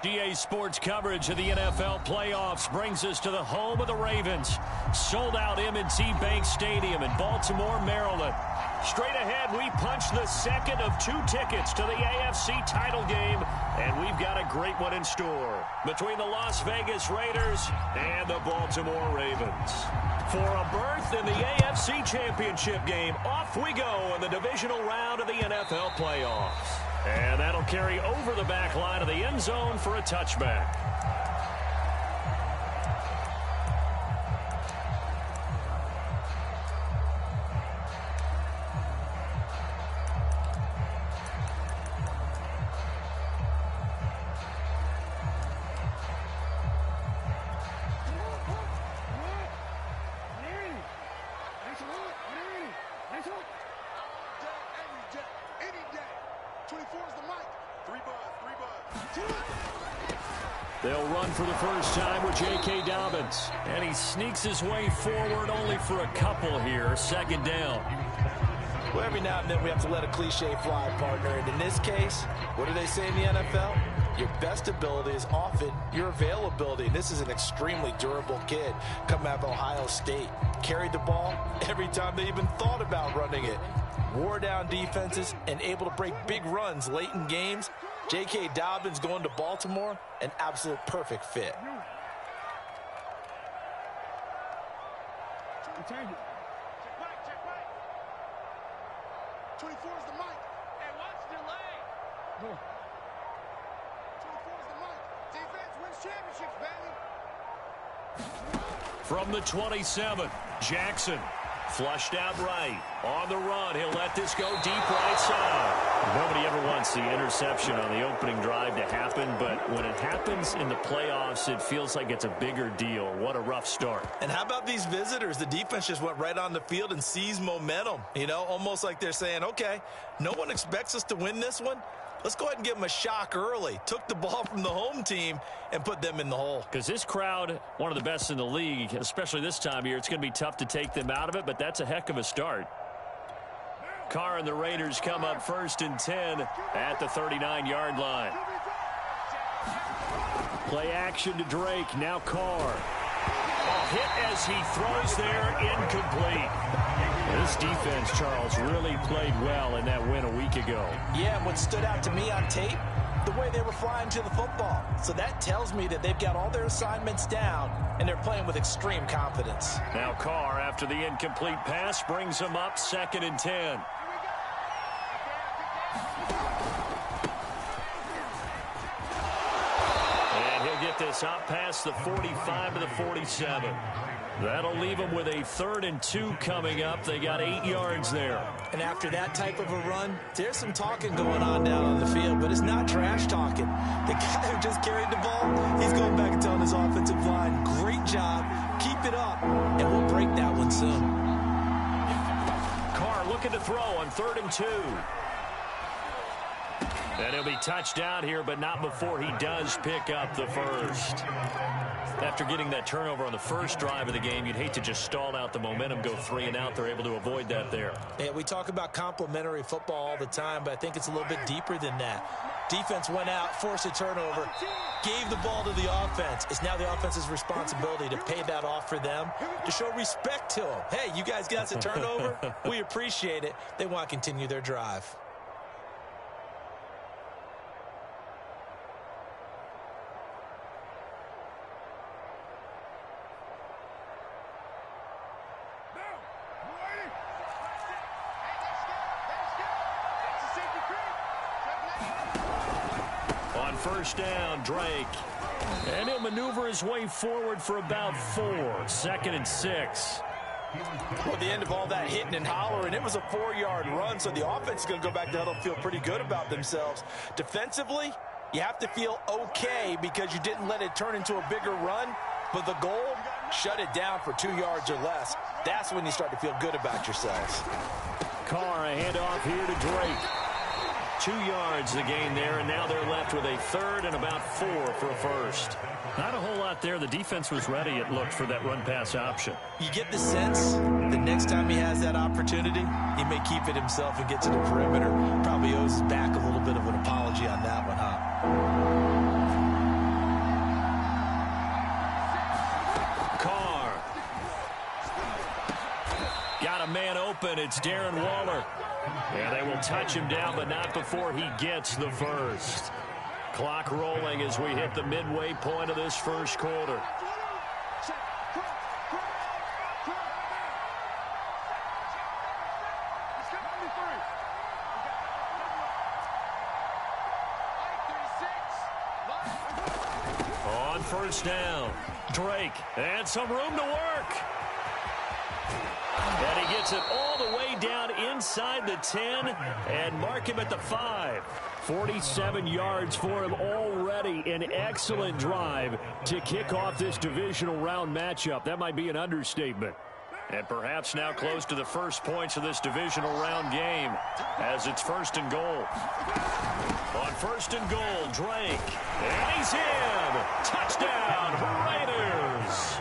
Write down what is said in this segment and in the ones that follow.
EA Sports coverage of the NFL playoffs brings us to the home of the Ravens. Sold out M&T Bank Stadium in Baltimore, Maryland. Straight ahead, we punch the second of 2 tickets to the AFC title game, and we've got a great one in store between the Las Vegas Raiders and the Baltimore Ravens. For a berth in the AFC Championship game, off we go in the divisional round of the NFL playoffs. And that'll carry over the back line of the end zone for a touchback. They'll run for the first time with J.K. Dobbins. And he sneaks his way forward only for a couple here. Second down. Well, every now and then we have to let a cliche fly, partner. And in this case, what do they say in the NFL? Your best ability is often your availability. And this is an extremely durable kid coming out of Ohio State. Carried the ball every time they even thought about running it. Wore down defenses and able to break big runs late in games. J.K. Dobbins going to Baltimore, an absolute perfect fit. Check back. 24 is the mic. Hey, watch the delay. 24 is the mic. Defense wins championships, baby. From the 27, Jackson. Flushed out right. On the run, he'll let this go deep right side. Nobody ever wants the interception on the opening drive to happen, but when it happens in the playoffs, it feels like it's a bigger deal. What a rough start. And how about these visitors? The defense just went right on the field and seized momentum. You know, almost like they're saying, okay, no one expects us to win this one. Let's go ahead and give them a shock early. Took the ball from the home team and put them in the hole. Because this crowd, one of the best in the league, especially this time of year, it's going to be tough to take them out of it, but that's a heck of a start. Carr and the Raiders come up 1st and 10 at the 39-yard line. Play action to Drake. Now Carr. A hit as he throws there, incomplete. This defense, Charles, really played well in that win a week ago. Yeah, and what stood out to me on tape, the way they were flying to the football. So that tells me that they've got all their assignments down, and they're playing with extreme confidence. Now Carr, after the incomplete pass, brings them up 2nd and 10. And he'll get this up past the 45 to the 47. That'll leave them with a 3rd and 2 coming up. They got 8 yards there. And after that type of a run, there's some talking going on down on the field, but it's not trash talking. The guy who just carried the ball, he's going back and telling his offensive line, great job, keep it up, and we'll break that one soon. Carr looking to throw on 3rd and 2. And he'll be touched down here, but not before he does pick up the first. After getting that turnover on the first drive of the game, you'd hate to just stall out the momentum, go 3 and out. They're able to avoid that there. Yeah, we talk about complementary football all the time, but I think it's a little bit deeper than that. Defense went out, forced a turnover, gave the ball to the offense. It's now the offense's responsibility to pay that off for them, to show respect to them. Hey, you guys got us a turnover? We appreciate it. They want to continue their drive. First down, Drake. And he'll maneuver his way forward for about 4. 2nd and 6. Well, the end of all that hitting and hollering, it was a 4-yard run, so the offense is going to go back to huddle and feel pretty good about themselves. Defensively, you have to feel okay because you didn't let it turn into a bigger run, but the goal, shut it down for 2 yards or less. That's when you start to feel good about yourselves. Carr, a handoff here to Drake. 2 yards the gain there, and now they're left with a 3rd and about 4 for a first. Not a whole lot there. The defense was ready, it looked, for that run-pass option. You get the sense the next time he has that opportunity, he may keep it himself and get to the perimeter. Probably owes his back a little bit of an apology on that one, huh? man open. It's Darren Waller. And they will touch him down, but not before he gets the first. Clock rolling as we hit the midway point of this first quarter. On first down, Drake, and some room to work. And he gets it all the way down inside the 10 and mark him at the 5. 47 yards for him already. An excellent drive to kick off this divisional round matchup. That might be an understatement. And perhaps now close to the first points of this divisional round game as it's first and goal. On first and goal, Drake. And he's in. Touchdown, Raiders.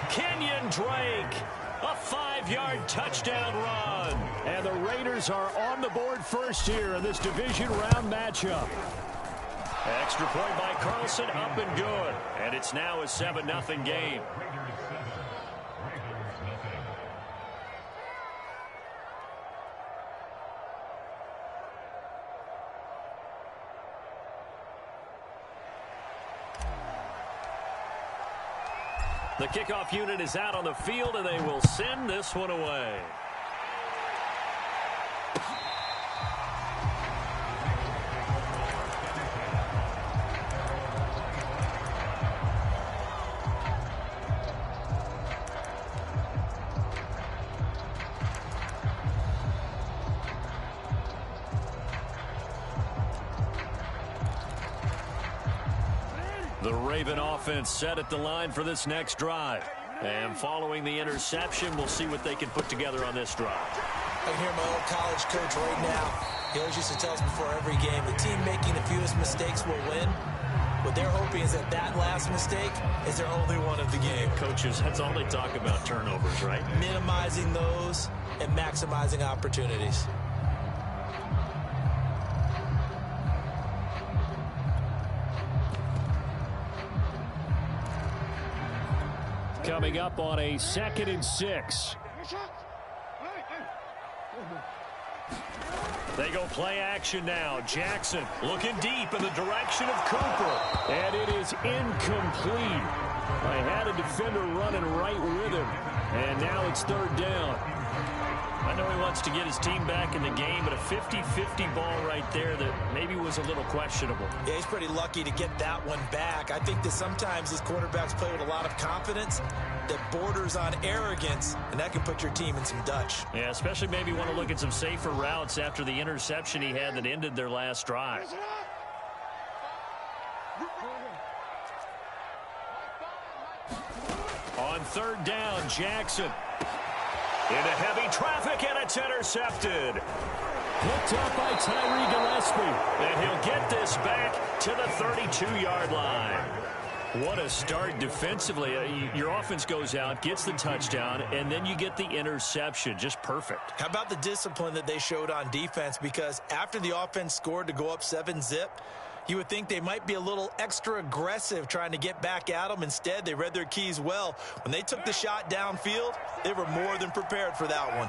Kenyon Drake. A 5-yard touchdown run. And the Raiders are on the board first here in this division round matchup. Extra point by Carlson, up and good. And it's now a 7-0 game. The kickoff unit is out on the field, and they will send this one away. The Raven offense set at the line for this next drive. And following the interception, we'll see what they can put together on this drive. I can hear my old college coach right now. He always used to tell us before every game, the team making the fewest mistakes will win. What they're hoping is that that last mistake is their only one of the game. Coaches, that's all they talk about, turnovers, right? Minimizing those and maximizing opportunities. Coming up on a 2nd and 6. They go play action now. Jackson looking deep in the direction of Cooper. And it is incomplete. I had a defender running right with him. And now it's 3rd down. I know he wants to get his team back in the game, but a 50-50 ball right there that maybe was a little questionable. Yeah, he's pretty lucky to get that one back. I think that sometimes these quarterbacks play with a lot of confidence that borders on arrogance, and that can put your team in some Dutch. Yeah, especially maybe want to look at some safer routes after the interception he had that ended their last drive. On 3rd down, Jackson. Into heavy traffic, and it's intercepted. Picked up by Tyree Gillespie. And he'll get this back to the 32-yard line. What a start defensively. Your offense goes out, gets the touchdown, and then you get the interception. Just perfect. How about the discipline that they showed on defense? Because after the offense scored to go up 7-zip, you would think they might be a little extra aggressive trying to get back at them. Instead, they read their keys well. When they took the shot downfield, they were more than prepared for that one.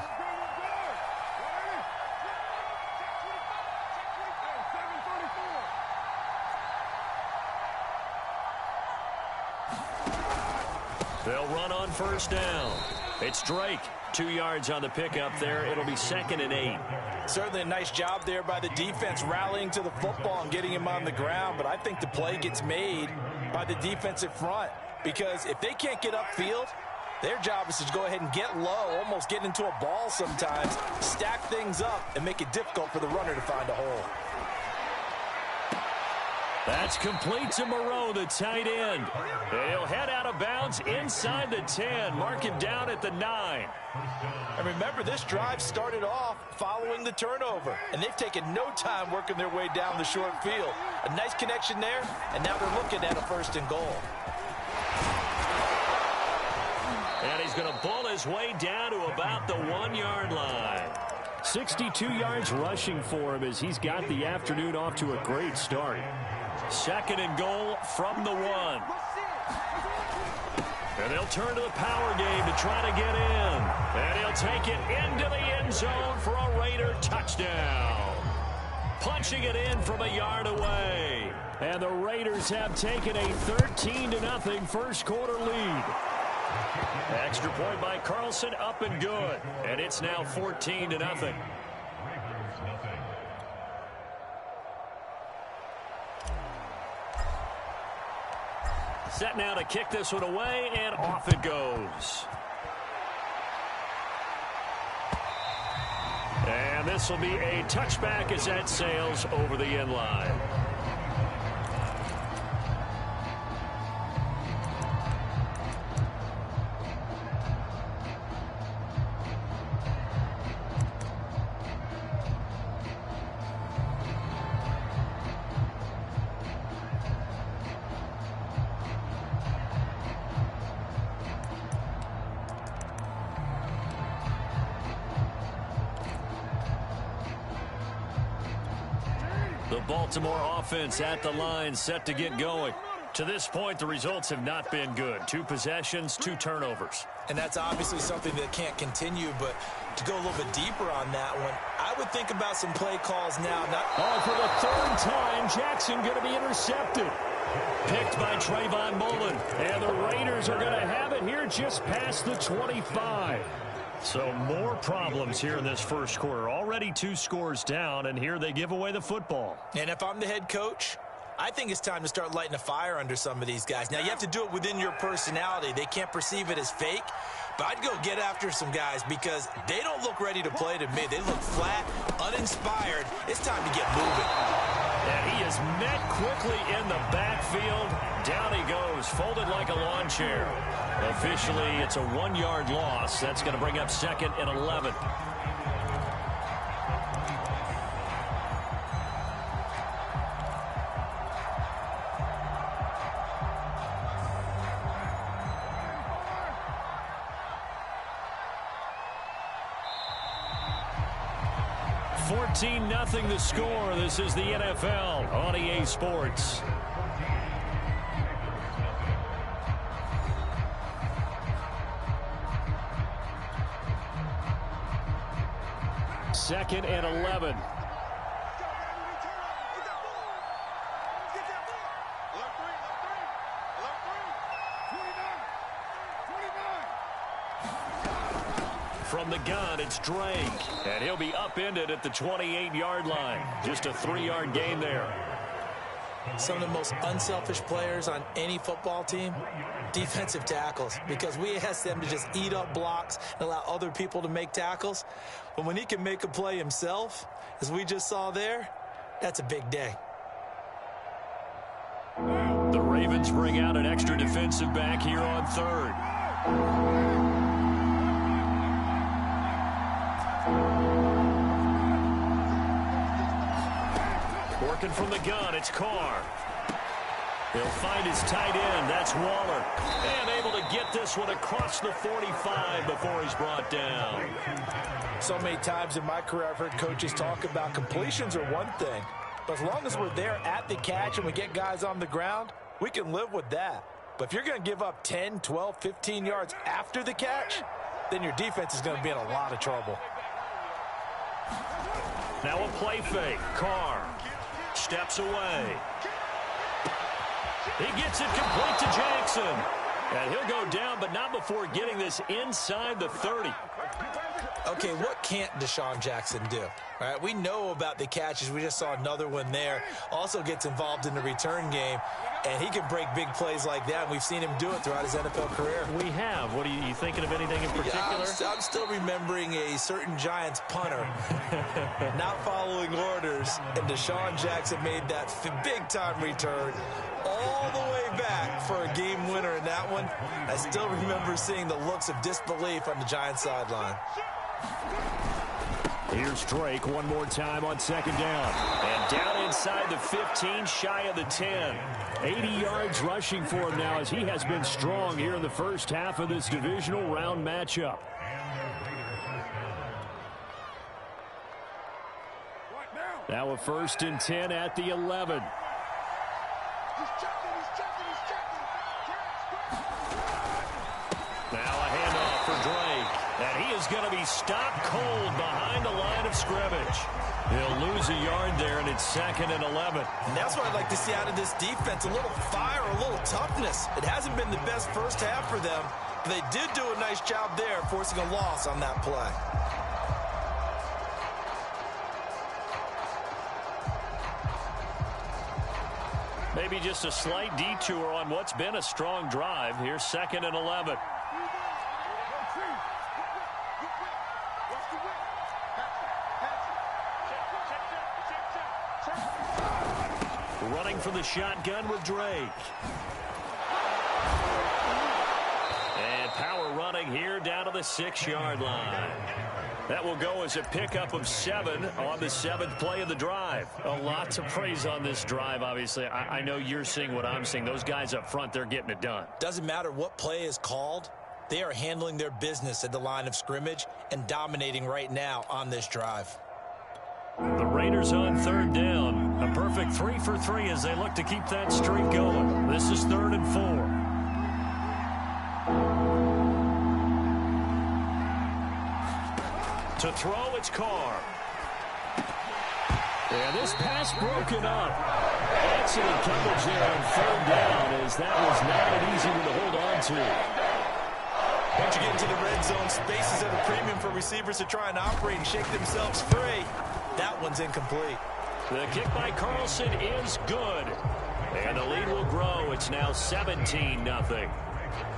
They'll run on 1st down. It's Drake. 2 yards on the pickup there. It'll be 2nd and 8. Certainly a nice job there by the defense rallying to the football and getting him on the ground, but I think the play gets made by the defensive front because if they can't get upfield, their job is to go ahead and get low, almost get into a ball sometimes, stack things up, and make it difficult for the runner to find a hole. That's complete to Moreau, the tight end. He'll head out of bounds inside the 10. Mark him down at the 9. And remember, this drive started off following the turnover, and they've taken no time working their way down the short field. A nice connection there, and now they're looking at a 1st and goal. And he's going to bull his way down to about the 1-yard line. 62 yards rushing for him as he's got the afternoon off to a great start. 2nd and goal from the 1. And they'll turn to the power game to try to get in. And he'll take it into the end zone for a Raider touchdown. Punching it in from a yard away. And the Raiders have taken a 13-0 first quarter lead. Extra point by Carlson, up and good. And it's now 14-0. Set now to kick this one away, and off it goes. And this will be a touchback as that sails over the end line. The Baltimore offense at the line, set to get going. To this point, the results have not been good. 2 possessions, 2 turnovers. And that's obviously something that can't continue, but to go a little bit deeper on that one, I would think about some play calls now. For the 3rd time, Jackson going to be intercepted. Picked by Trayvon Mullen. And the Raiders are going to have it here just past the 25. So more problems here in this first quarter. Already 2 scores down, and here they give away the football. And if I'm the head coach, I think it's time to start lighting a fire under some of these guys. Now, you have to do it within your personality. They can't perceive it as fake. But I'd go get after some guys because they don't look ready to play to me. They look flat, uninspired. It's time to get moving. And he is met quickly in the backfield. Down he goes, folded like a lawn chair. Officially, it's a 1-yard loss. That's going to bring up 2nd and 11. Nothing the score. This is the NFL on EA Sports. Second and 11. From the gun, it's Drake. And he'll be upended at the 28-yard line. Just a 3-yard gain there. Some of the most unselfish players on any football team, defensive tackles, because we ask them to just eat up blocks and allow other people to make tackles. But when he can make a play himself, as we just saw there, that's a big day. The Ravens bring out an extra defensive back here on 3rd. Working from the gun, it's Carr. He'll find his tight end. That's Waller. And able to get this one across the 45 before he's brought down. So many times in my career, I've heard coaches talk about completions are one thing. But as long as we're there at the catch and we get guys on the ground, we can live with that. But if you're going to give up 10, 12, 15 yards after the catch, then your defense is going to be in a lot of trouble. Now a play fake. Carr steps away. He gets it complete to Jackson. And he'll go down, but not before getting this inside the 30. Okay, what can't Deshaun Jackson do? All right, we know about the catches. We just saw another one there. Also gets involved in the return game, and he can break big plays like that. And we've seen him do it throughout his NFL career. We have. What are you thinking of anything in particular? Yeah, I'm still remembering a certain Giants punter not following orders, and Deshaun Jackson made that big-time return all the way back for a game winner in that one. I still remember seeing the looks of disbelief on the Giants sideline. Here's Drake one more time on 2nd down. And down inside the 15, shy of the 10. 80 yards rushing for him now as he has been strong here in the first half of this divisional round matchup. Now a 1st and 10 at the 11. He's checking. Now a handoff for Drake. And he is going to be stopped cold behind the line of scrimmage. He'll lose a yard there, and it's 2nd and 11. And that's what I'd like to see out of this defense, a little fire, a little toughness. It hasn't been the best first half for them, but they did do a nice job there, forcing a loss on that play. Maybe just a slight detour on what's been a strong drive. Here's 2nd and 11. Running for the shotgun with Drake. And power running here down to the 6-yard line. That will go as a pickup of 7 on the 7th play of the drive. A lot to praise on this drive, obviously. I know you're seeing what I'm seeing. Those guys up front, they're getting it done. Doesn't matter what play is called. They are handling their business at the line of scrimmage and dominating right now on this drive. The Raiders on 3rd down. A perfect 3 for 3 as they look to keep that streak going. This is 3rd and 4. To throw, it's Carr. And this pass broken up. Excellent coverage there on 3rd down as that was not an easy one to hold on to. Once you get into the red zone, space is at a premium for receivers to try and operate and shake themselves free. That one's incomplete. The kick by Carlson is good. And the lead will grow. It's now 17-0.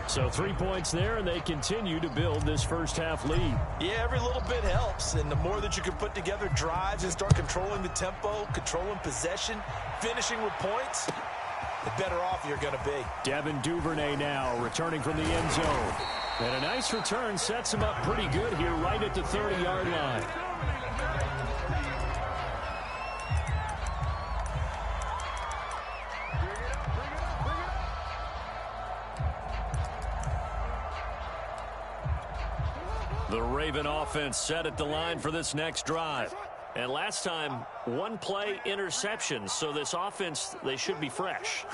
So 3 points there, and they continue to build this first half lead. Yeah, every little bit helps. And the more that you can put together drives and start controlling the tempo, controlling possession, finishing with points, the better off you're going to be. Devin Duvernay now returning from the end zone. And a nice return sets him up pretty good here right at the 30-yard line. The Raven offense set at the line for this next drive. And last time, 1 play interception. So this offense, they should be fresh.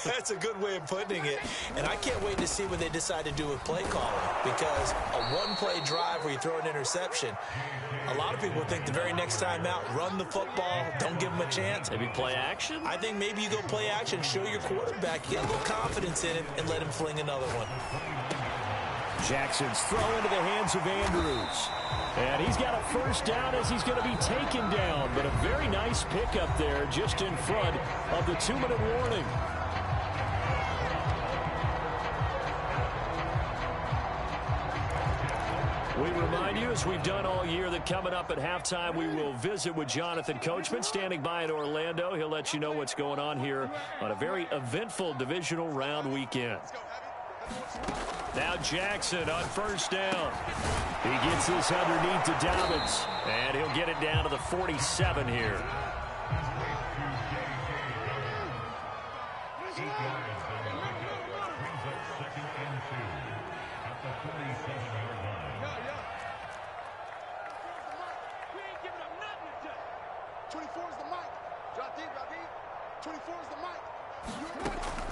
That's a good way of putting it. And I can't wait to see what they decide to do with play calling. Because a 1-play drive where you throw an interception, a lot of people think the very next time out, run the football, don't give them a chance. Maybe play action? I think maybe you go play action, show your quarterback, get a little confidence in him, and let him fling another one. Jackson's throw into the hands of Andrews. And he's got a first down as he's going to be taken down. But a very nice pickup there just in front of the 2-minute warning. We remind you, as we've done all year, that coming up at halftime, we will visit with Jonathan Coachman, standing by in Orlando. He'll let you know what's going on here on a very eventful divisional round weekend. Now Jackson on first down. He gets this underneath to Dobbins, and he'll get it down to the 47 here.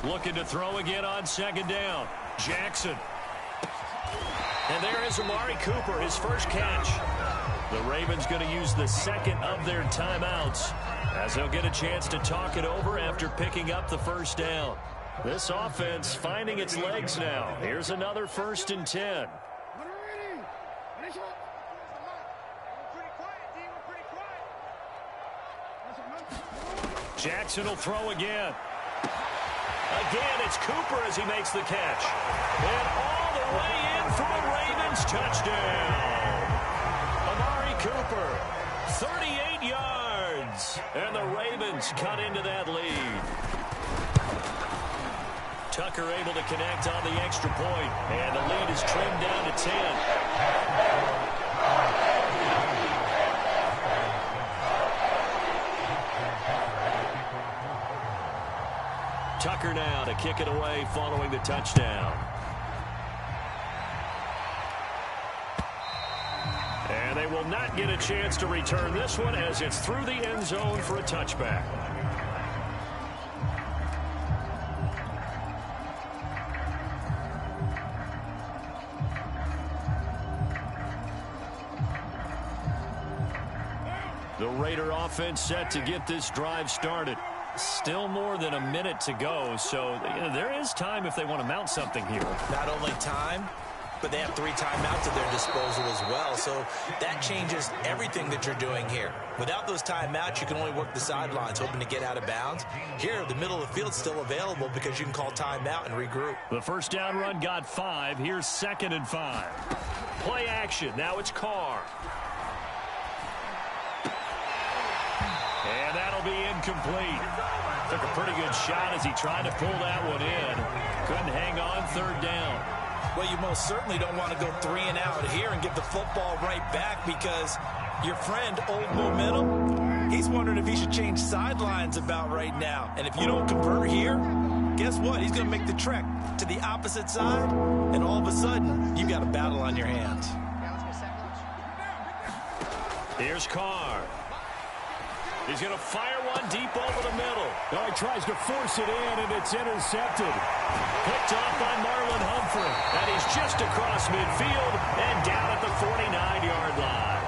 Looking to throw again on second down. Jackson. And there is Amari Cooper, his first catch. The Ravens going to use the second of their timeouts as they'll get a chance to talk it over after picking up the first down. This offense finding its legs now. Here's another 1st and 10. Jackson will throw again. Again, it's Cooper as he makes the catch. And all the way in for a Ravens touchdown. Amari Cooper, 38 yards. And the Ravens cut into that lead. Tucker able to connect on the extra point. And the lead is trimmed down to 10. Tucker now to kick it away following the touchdown. And they will not get a chance to return this one as it's through the end zone for a touchback. The Raider offense set to get this drive started. Still more than a minute to go, so there is time if they want to mount something here. Not only time, but they have 3 timeouts at their disposal as well, so that changes everything that you're doing here. Without those timeouts, you can only work the sidelines, hoping to get out of bounds. Here, the middle of the field is still available because you can call timeout and regroup. The first down run got 5. Here's 2nd and 5. Play action. Now it's Carr. And that'll be incomplete. Took a pretty good shot as he tried to pull that one in. Couldn't hang on 3rd down. Well, you most certainly don't want to go 3 and out here and give the football right back because your friend, Old Momentum, he's wondering if he should change sidelines about right now. And if you don't convert here, guess what? He's going to make the trek to the opposite side, and all of a sudden, you've got a battle on your hands. Here's Carr. He's going to fire one deep over the middle. Oh, he tries to force it in, and it's intercepted. Picked off by Marlon Humphrey. And he's just across midfield and down at the 49-yard line.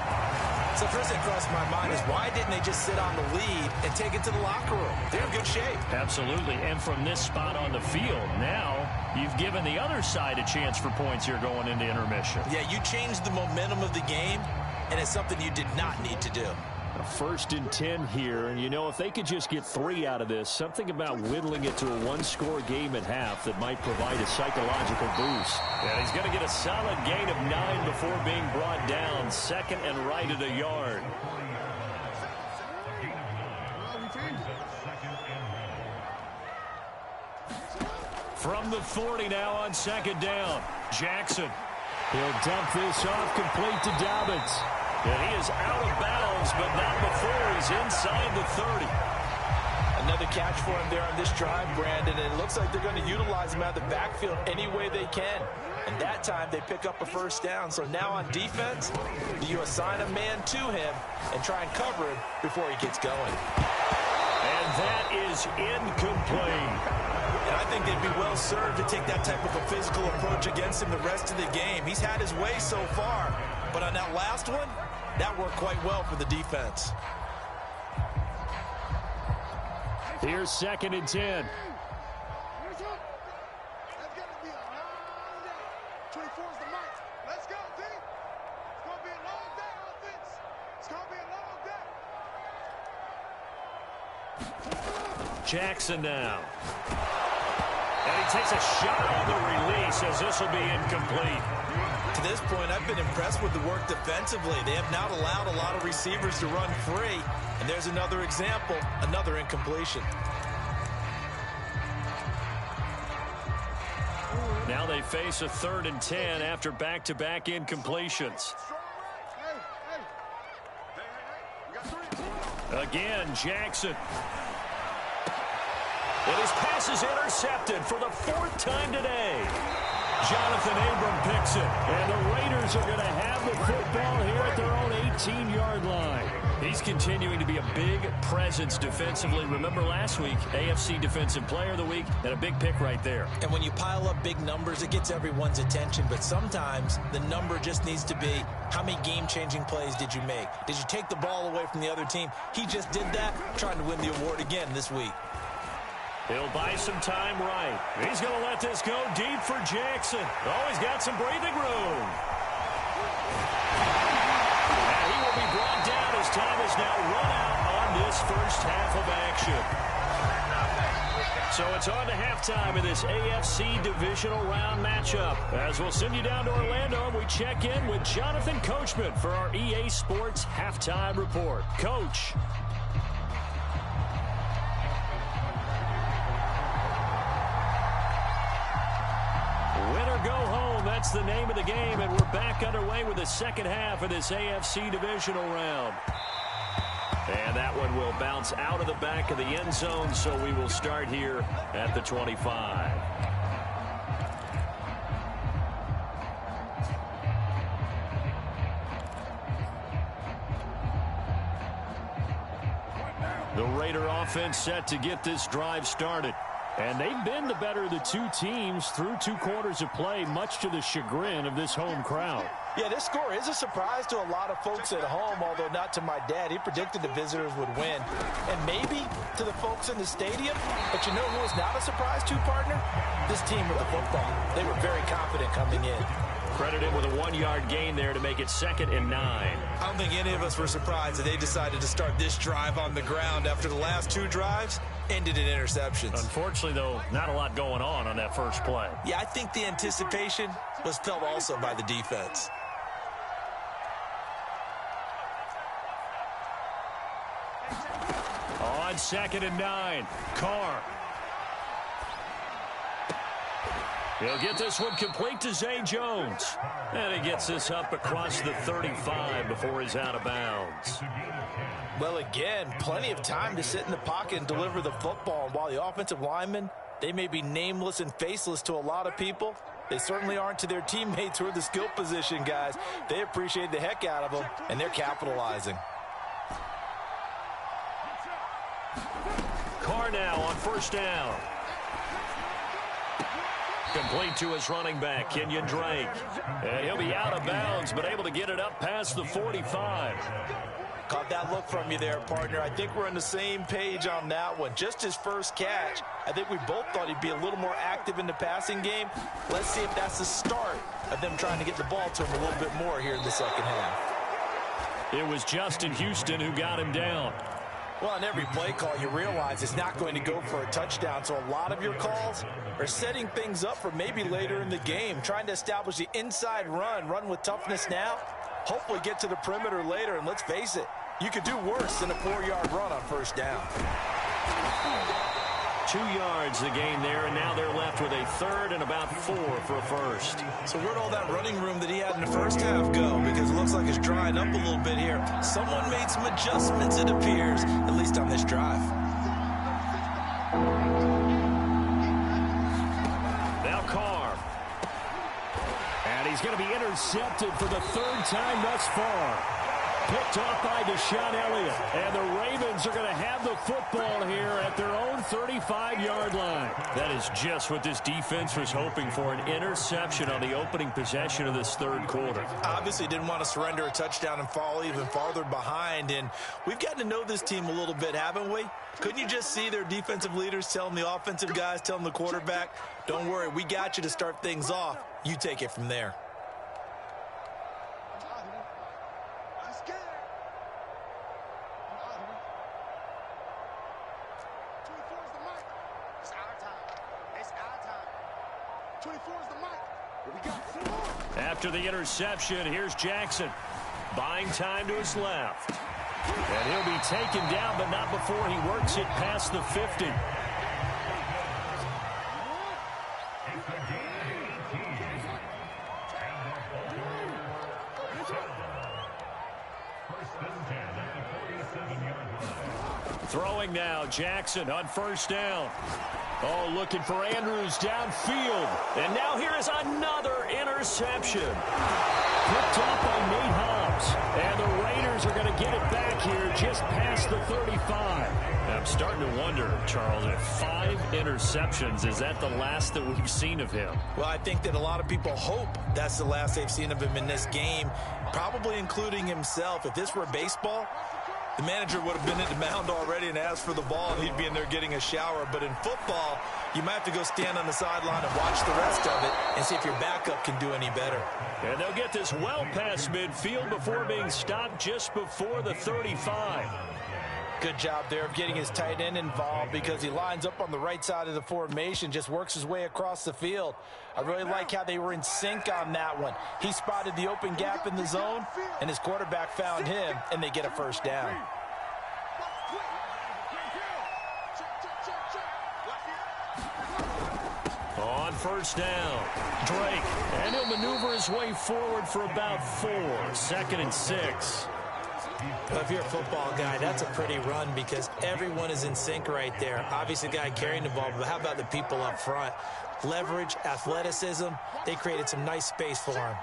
So first thing crossed my mind is why didn't they just sit on the lead and take it to the locker room? They're in good shape. Absolutely. And from this spot on the field, now you've given the other side a chance for points here going into intermission. Yeah, you changed the momentum of the game, and it's something you did not need to do. A 1st and 10 here, and if they could just get 3 out of this, something about whittling it to a 1-score game at half that might provide a psychological boost. And he's going to get a solid gain of 9 before being brought down. 2nd and right at a yard. From the 40 now on 2nd down. Jackson. He'll dump this off complete to Dobbins. And he is out of bounds, but not before he's inside the 30. Another catch for him there on this drive, Brandon. And it looks like they're going to utilize him out of the backfield any way they can. And that time they pick up a 1st down. So now on defense, do you assign a man to him and try and cover him before he gets going? And that is incomplete. And I think they'd be well served to take that type of a physical approach against him the rest of the game. He's had his way so far, but on that last one, that worked quite well for the defense. Here's 2nd and 10. That's going to be a long day. 24's the mark. Let's go, D. It's going to be a long day, offense. It's going to be a long day. Jackson now. And he takes a shot on the release as this will be incomplete. To this point, I've been impressed with the work defensively. They have not allowed a lot of receivers to run free. And there's another example, another incompletion. Now they face a 3rd and 10 after back-to-back incompletions. Again, Jackson. And his pass is intercepted for the 4th time today. Jonathan Abram picks it. And the Raiders are going to have the football here at their own 18-yard line. He's continuing to be a big presence defensively. Remember last week, AFC Defensive Player of the Week, and a big pick right there. And when you pile up big numbers, it gets everyone's attention. But sometimes the number just needs to be, how many game-changing plays did you make? Did you take the ball away from the other team? He just did that, trying to win the award again this week. He'll buy some time right. He's going to let this go deep for Jackson. Oh, he's got some breathing room. And he will be brought down as time is now run out on this first half of action. So it's on to halftime in this AFC Divisional Round matchup. As we'll send you down to Orlando, we check in with Jonathan Coachman for our EA Sports Halftime Report. Coach. Go home. That's the name of the game, and we're back underway with the second half of this AFC Divisional Round. And that one will bounce out of the back of the end zone, so we will start here at the 25. The Raider offense set to get this drive started. And they've been the better of the two teams through 2 quarters of play, much to the chagrin of this home crowd. Yeah, this score is a surprise to a lot of folks at home, although not to my dad. He predicted the visitors would win. And maybe to the folks in the stadium. But you know who was not a surprise to, partner? This team with the football. They were very confident coming in. Credited with a 1-yard gain there to make it 2nd and 9. I don't think any of us were surprised that they decided to start this drive on the ground after the last 2 drives ended in interceptions. Unfortunately, though, not a lot going on that first play. Yeah, I think the anticipation was felt also by the defense. On 2nd and 9, Carr. He'll get this one complete to Zay Jones. And he gets this up across the 35 before he's out of bounds. Well, again, plenty of time to sit in the pocket and deliver the football. And while the offensive linemen, they may be nameless and faceless to a lot of people, they certainly aren't to their teammates who are the skill position guys. They appreciate the heck out of them, and they're capitalizing. Carr now on 1st down. Complete to his running back, Kenyon Drake. And he'll be out of bounds, but able to get it up past the 45. Caught that look from you there, partner. I think we're on the same page on that one. Just his first catch, I think we both thought he'd be a little more active in the passing game. Let's see if that's the start of them trying to get the ball to him a little bit more here in the second half. It was Justin Houston who got him down. Well, on every play call, you realize it's not going to go for a touchdown. So a lot of your calls are setting things up for maybe later in the game, trying to establish the inside run with toughness now, hopefully get to the perimeter later. And let's face it, you could do worse than a 4-yard run on 1st down. 2 yards the gain there, and now they're left with a 3rd and about 4 for a first. So where'd all that running room that he had in the first half go? Because it looks like it's drying up a little bit here. Someone made some adjustments, it appears, at least on this drive. Now Carr. And he's going to be intercepted for the 3rd time thus far. Picked off by Deshaun Elliott. And the Ravens are going to have the football here at their own 35-yard line. That is just what this defense was hoping for, an interception on the opening possession of this 3rd quarter. Obviously didn't want to surrender a touchdown and fall even farther behind. And we've gotten to know this team a little bit, haven't we? Couldn't you just see their defensive leaders telling the offensive guys, telling the quarterback, don't worry, we got you to start things off. You take it from there. After the interception, here's Jackson. Buying time to his left. And he'll be taken down, but not before he works it past the 50. Throwing now, Jackson on 1st down. Oh, looking for Andrews downfield. And now here is another interception. Picked off by Nate Hobbs. And the Raiders are going to get it back here just past the 35. I'm starting to wonder, Charles, if 5 interceptions, is that the last that we've seen of him? Well, I think that a lot of people hope that's the last they've seen of him in this game, probably including himself. If this were baseball, the manager would have been at the mound already and asked for the ball, and he'd be in there getting a shower. But in football, you might have to go stand on the sideline and watch the rest of it and see if your backup can do any better. And they'll get this well past midfield before being stopped just before the 35. Good job there of getting his tight end involved because he lines up on the right side of the formation, just works his way across the field. I really like how they were in sync on that one. He spotted the open gap in the zone, and his quarterback found him, and they get a 1st down. On 1st down, Drake, and he'll maneuver his way forward for about 4. 2nd and 6. Well, if you're a football guy, that's a pretty run because everyone is in sync right there. Obviously, the guy carrying the ball, but how about the people up front? Leverage, athleticism, they created some nice space for him.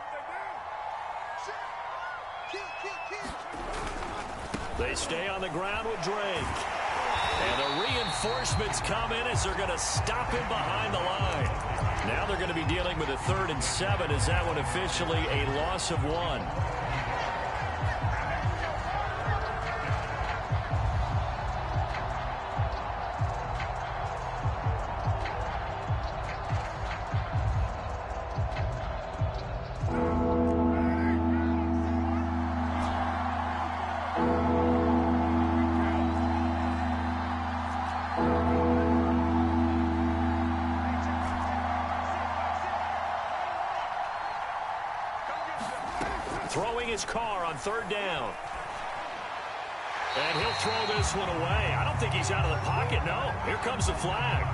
They stay on the ground with Drake. And the reinforcements come in as they're going to stop him behind the line. Now they're going to be dealing with a 3rd and 7 as that one officially a loss of 1. Throwing his car on 3rd down. And he'll throw this one away. I don't think he's out of the pocket, no. Here comes the flag.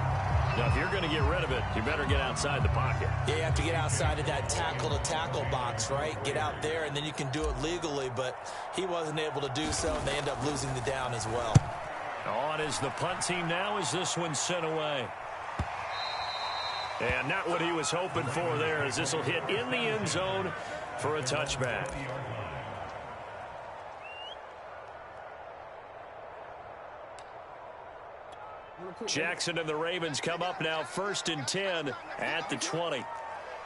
Now, if you're going to get rid of it, you better get outside the pocket. Yeah, you have to get outside of that tackle-to-tackle box, right? Get out there, and then you can do it legally, but he wasn't able to do so, and they end up losing the down as well. On is the punt team now as this one's sent away. And not what he was hoping for there, as this will hit in the end zone for a touchback. Jackson and the Ravens come up now 1st and 10 at the 20.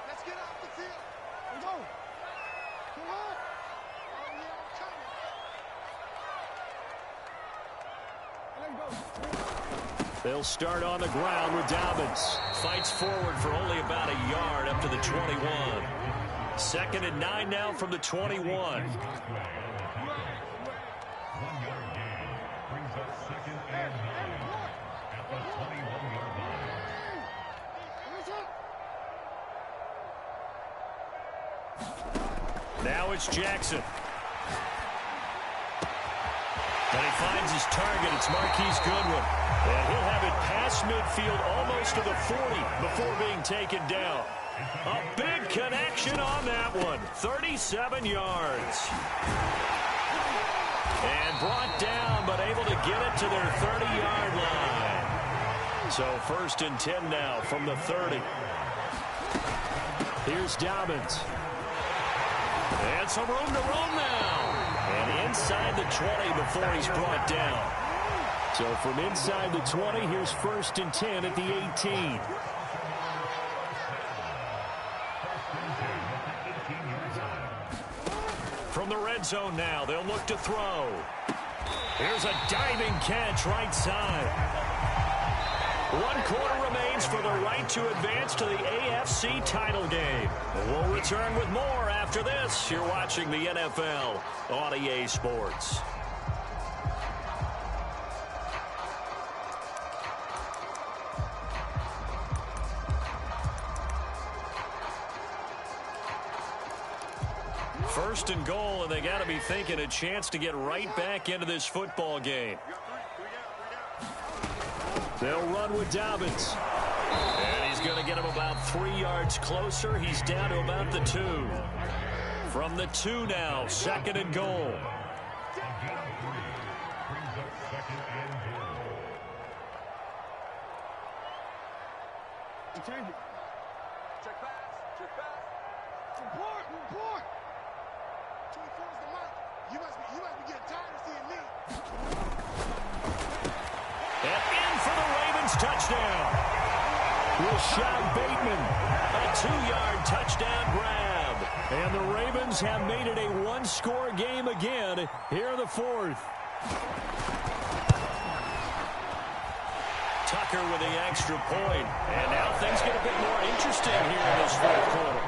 Let's get off the field. Go. Come on. They'll start on the ground with Dobbins. Fights forward for only about a yard up to the 21. 2nd and 9 now from the 21. Now it's Jackson. And he finds his target. It's Marquise Goodwin. And he'll have it past midfield almost to the 40 before being taken down. A big connection on that one. 37 yards. And brought down, but able to get it to their 30-yard line. So 1st and 10 now from the 30. Here's Dobbins. And some room to roam now. And inside the 20 before he's brought down. So from inside the 20, here's 1st and 10 at the 18. From the red zone now, they'll look to throw. Here's a diving catch right side. 1 quarter remains for the right to advance to the AFC title game. We'll return with more after this. You're watching the NFL on EA Sports. First and goal, and they got to be thinking a chance to get right back into this football game. They'll run with Dobbins. And he's going to get him about 3 yards closer. He's down to about the 2. From the 2 now, 2nd and goal. Change it. Check pass. Check pass. Report. Report. 24 is the mic. You must be getting tired of seeing me. And in for the Ravens touchdown. Rashad Bateman, a 2-yard touchdown grab. And the Ravens have made it a 1-score game again here in the 4th. Tucker with the extra point. And now things get a bit more interesting here in this 4th quarter.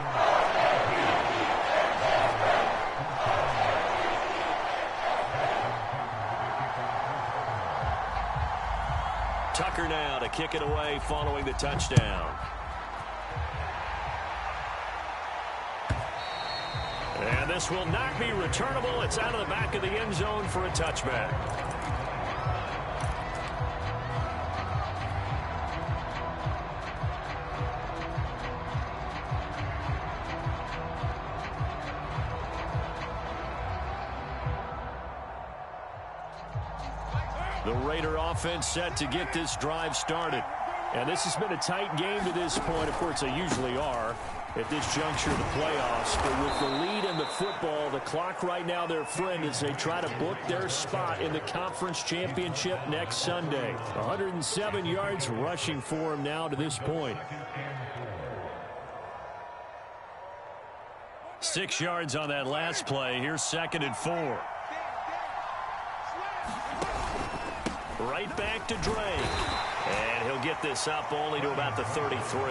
Tucker now to kick it away following the touchdown. And this will not be returnable. It's out of the back of the end zone for a touchback. The Raider offense set to get this drive started. And this has been a tight game to this point. Of course, they usually are at this juncture of the playoffs. But with the lead in the football, the clock right now their friend as they try to book their spot in the conference championship next Sunday. 107 yards rushing for him now to this point. 6 yards on that last play. Here's 2nd and 4. Right back to Drake. And he'll get this up only to about the 33.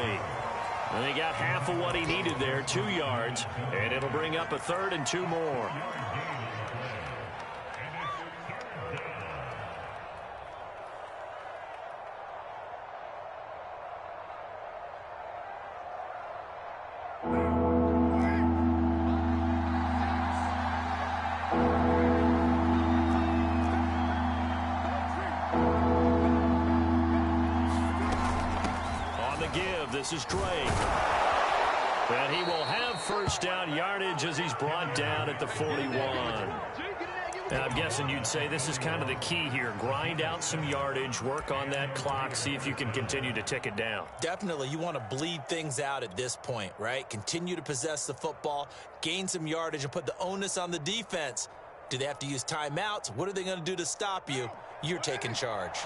And he got half of what he needed there, 2 yards. And it'll bring up a 3rd and 2 more. This is Drake. And he will have first down yardage as he's brought down at the 41. And I'm guessing you'd say this is kind of the key here. Grind out some yardage, work on that clock, see if you can continue to tick it down. Definitely. You want to bleed things out at this point, right? Continue to possess the football, gain some yardage, and put the onus on the defense. Do they have to use timeouts? What are they going to do to stop you? You're taking charge.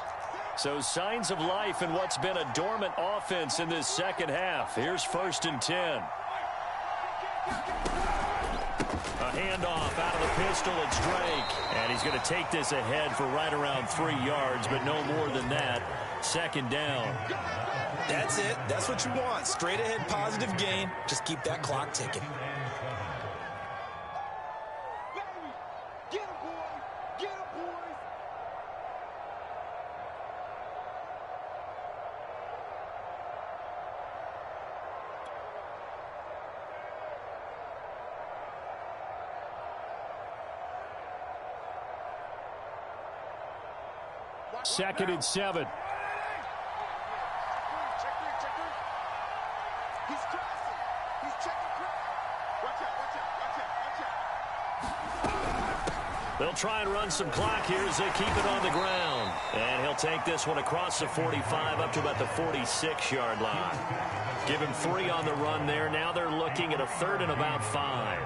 So signs of life in what's been a dormant offense in this second half. Here's 1st and 10. A handoff out of the pistol. It's Drake. And he's going to take this ahead for right around 3 yards, but no more than that. 2nd down. That's it. That's what you want. Straight ahead positive gain. Just keep that clock ticking. Second and 7. They'll try and run some clock here as they keep it on the ground. And he'll take this one across the 45 up to about the 46-yard line. Give him 3 on the run there. Now they're looking at a 3rd and about 5.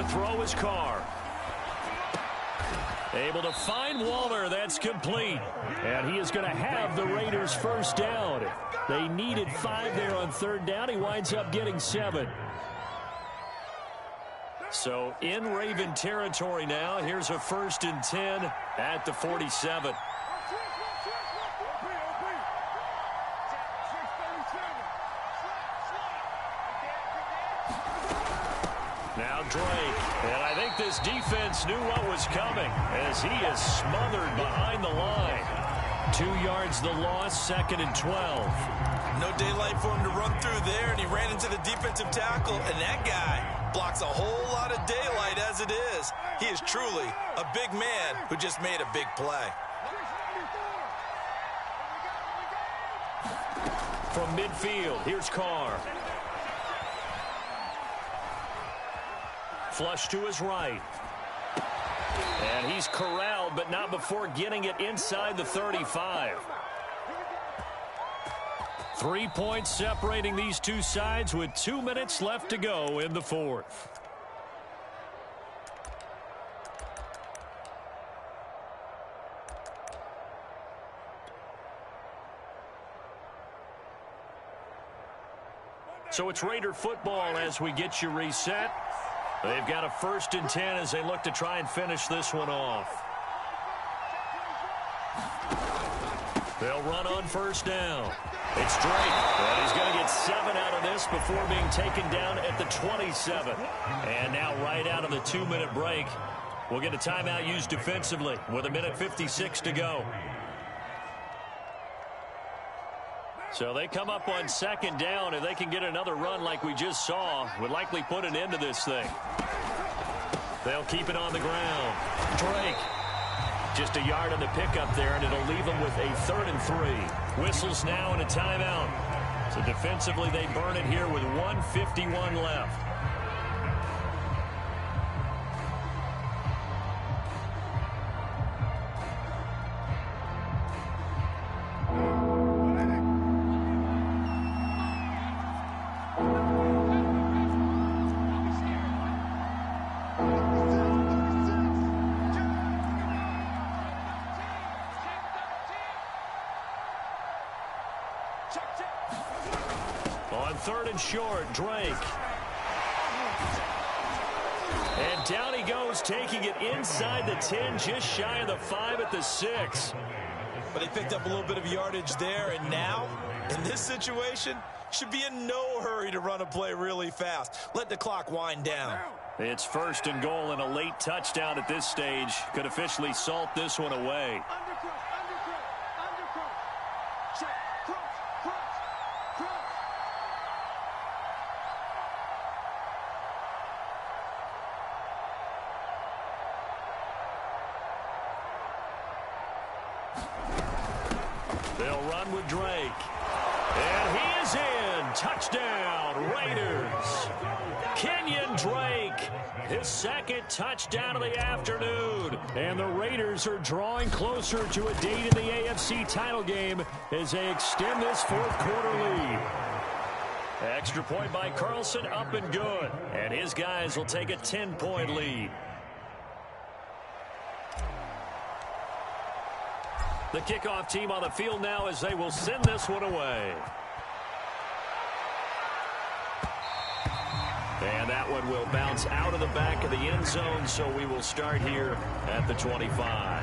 Throw his car. Able to find Waller. That's complete. And he is going to have the Raiders first down. They needed 5 there on 3rd down. He winds up getting 7. So in Raven territory now. Here's a 1st and 10 at the 47. Now Drake, and I think this defense knew what was coming as he is smothered behind the line. 2 yards the loss, 2nd and 12. No daylight for him to run through there, and he ran into the defensive tackle, and that guy blocks a whole lot of daylight as it is. He is truly a big man who just made a big play. From midfield, here's Carr. Flush to his right. And he's corralled, but not before getting it inside the 35. 3 points separating these two sides with 2 minutes left to go in the 4th. So it's Raider football as we get you reset. They've got a 1st and 10 as they look to try and finish this one off. They'll run on 1st down. It's Drake, and he's going to get 7 out of this before being taken down at the 27. And now right out of the 2-minute break, we'll get a timeout used defensively with 1:56 to go. So they come up on 2nd down. If they can get another run like we just saw, would likely put an end to this thing. They'll keep it on the ground. Drake, just a yard on the pickup there, and it'll leave them with a 3rd and 3. Whistles now and a timeout. So defensively, they burn it here with 1:51 left. On 3rd and short, Drake. And down he goes, taking it inside the 10, just shy of the 5 at the 6. But he picked up a little bit of yardage there, and now, in this situation, should be in no hurry to run a play really fast. Let the clock wind down. It's 1st and goal, and a late touchdown at this stage could officially salt this one away. They'll run with Drake. And he is in. Touchdown, Raiders. Kenyon Drake, his 2nd touchdown of the afternoon. And the Raiders are drawing closer to a date in the AFC title game as they extend this 4th quarter lead. Extra point by Carlson, up and good. And his guys will take a 10-point lead. The kickoff team on the field now as they will send this one away. And that one will bounce out of the back of the end zone, so we will start here at the 25.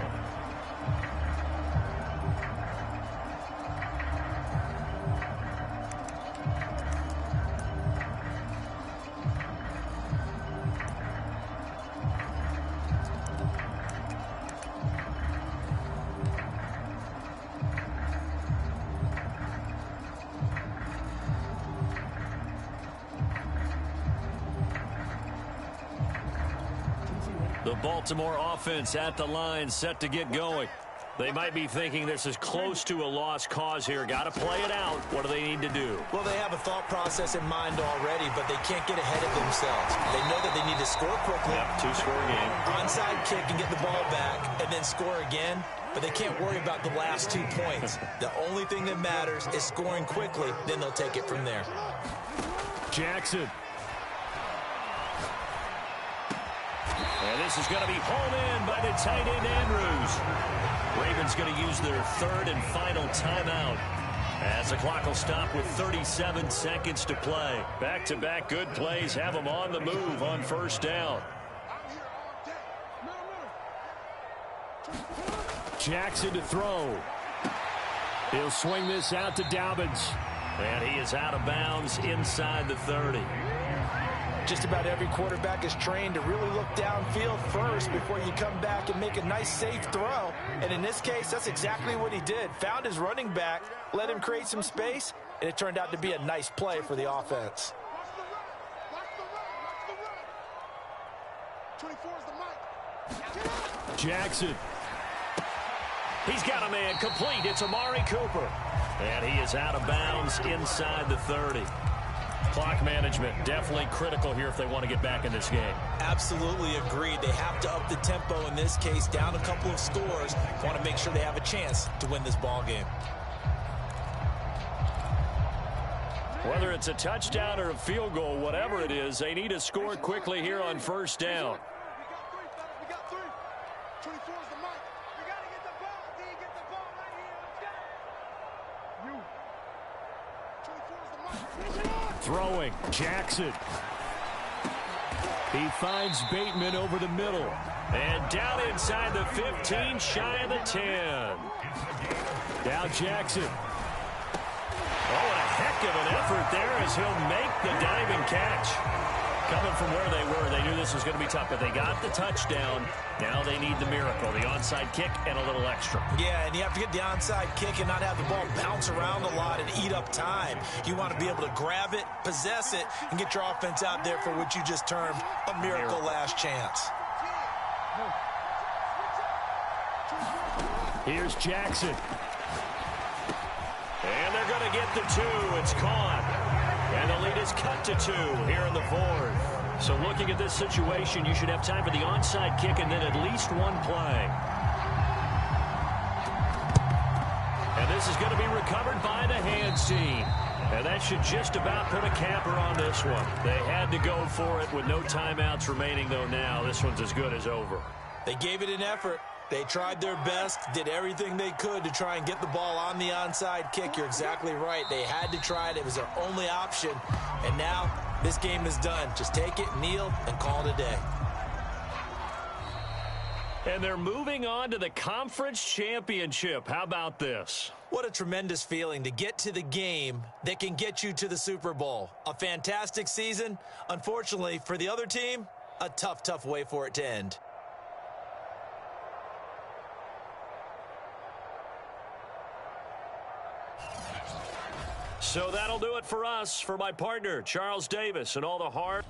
The Baltimore offense at the line, set to get going. They might be thinking this is close to a lost cause here. Got to play it out. What do they need to do? Well, they have a thought process in mind already, but they can't get ahead of themselves. They know that they need to score quickly. Yep, 2-score game. Onside kick and get the ball back, and then score again. But they can't worry about the last 2 points. The only thing that matters is scoring quickly. Then they'll take it from there. Jackson. And this is going to be hauled in by the tight end, Andrews. Ravens going to use their 3rd and final timeout as the clock will stop with 37 seconds to play. Back-to-back good plays have them on the move on 1st down. Jackson to throw. He'll swing this out to Dobbins. And he is out of bounds inside the 30. Just about every quarterback is trained to really look downfield first before you come back and make a nice, safe throw. And in this case, that's exactly what he did. Found his running back, let him create some space, and it turned out to be a nice play for the offense. Jackson. He's got a man complete. It's Amari Cooper. And he is out of bounds inside the 30. Clock management definitely critical here if they want to get back in this game. Absolutely agreed. They have to up the tempo in this case, down a couple of scores. Want to make sure they have a chance to win this ball game. Whether it's a touchdown or a field goal, whatever it is, they need to score quickly here on 1st down. We got 3. 24 is the mic. We got to get the ball, D. Get the ball right here. Let's go. You. 24 is the mic. Throwing, Jackson. He finds Bateman over the middle. And down inside the 15, shy of the 10. Now Jackson. Oh, and a heck of an effort there as he'll make the diving catch. Coming from where they were, they knew this was going to be tough, but they got the touchdown. Now they need the miracle, the onside kick and a little extra. Yeah, and you have to get the onside kick and not have the ball bounce around a lot and eat up time. You want to be able to grab it, possess it, and get your offense out there for what you just termed a miracle last chance. Here's Jackson. And they're going to get the 2. It's caught. And the lead is cut to 2 here in the 4th. So looking at this situation, you should have time for the onside kick and then at least one play. And this is going to be recovered by the hands team. And that should just about put a capper on this one. They had to go for it with no timeouts remaining, though now this one's as good as over. They gave it an effort. They tried their best, did everything they could to try and get the ball on the onside kick. You're exactly right. They had to try it. It was their only option. And now this game is done. Just take it, kneel, and call it a day. And they're moving on to the conference championship. How about this? What a tremendous feeling to get to the game that can get you to the Super Bowl. A fantastic season. Unfortunately, for the other team, a tough, tough way for it to end. So that'll do it for us. For my partner, Charles Davis, and all the hard